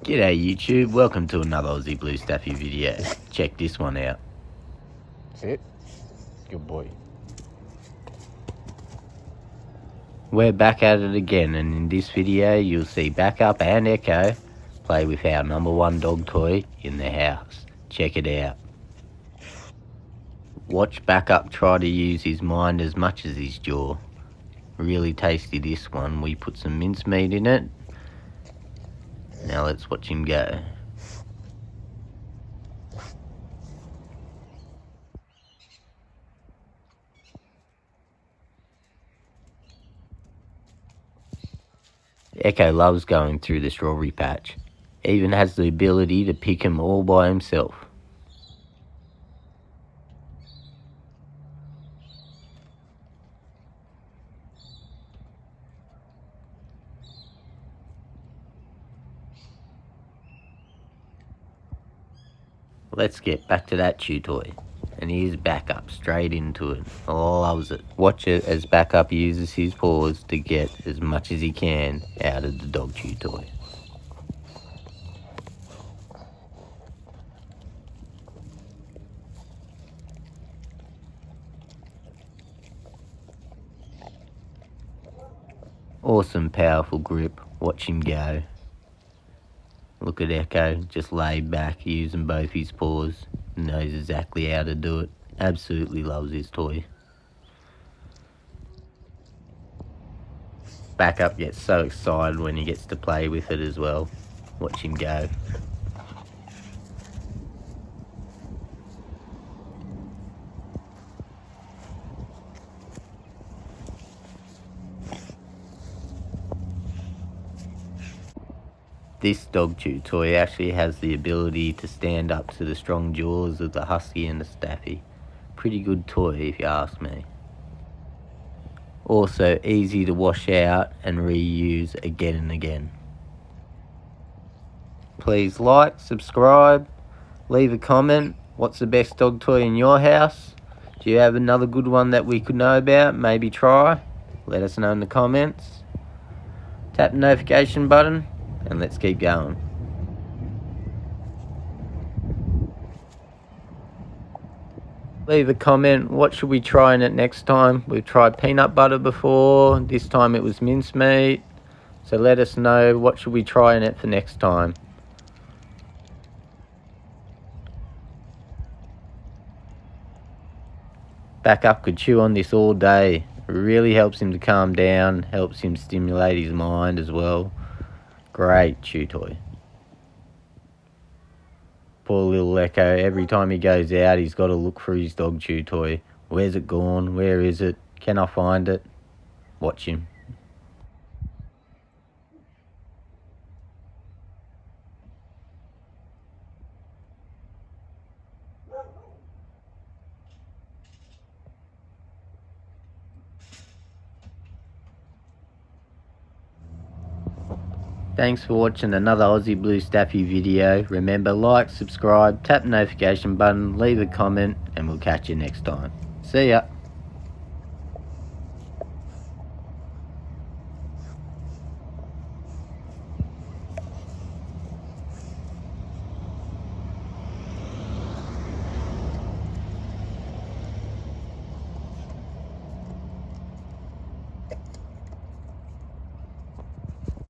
G'day YouTube, welcome to another Aussie Blue Staffy video. Check this one out. Sit. Good boy. We're back at it again, and in this video you'll see Backup and Echo play with our number one dog toy in the house. Check it out. Watch Backup try to use his mind as much as his jaw. Really tasty this one. We put some mincemeat in it. Now let's watch him go. Echo loves going through the strawberry patch. Even has the ability to pick them all by himself. Let's get back to that chew toy. And here's Backup, straight into it. Loves it. Watch it as Backup uses his paws to get as much as he can out of the dog chew toy. Awesome, powerful grip. Watch him go. Look at Echo, just laid back, using both his paws. Knows exactly how to do it. Absolutely loves his toy. Backup gets so excited when he gets to play with it as well. Watch him go. This dog chew toy actually has the ability to stand up to the strong jaws of the Husky and the Staffy. Pretty good toy if you ask me. Also easy to wash out and reuse again and again. Please like, subscribe, leave a comment. What's the best dog toy in your house? Do you have another good one that we could know about? Maybe try? Let us know in the comments. Tap the notification button. And let's keep going. Leave a comment, what should we try in it next time? We've tried peanut butter before, this time it was mincemeat. So let us know, what should we try in it for next time? Backup could chew on this all day. It really helps him to calm down, helps him stimulate his mind as well. Great chew toy. Poor little Echo, every time he goes out he's got to look for his dog chew toy. Where's it gone? Where is it? Can I find it? Watch him. Thanks for watching another Aussie Blue Staffy video. Remember, like, subscribe, tap the notification button, leave a comment, and we'll catch you next time. See ya.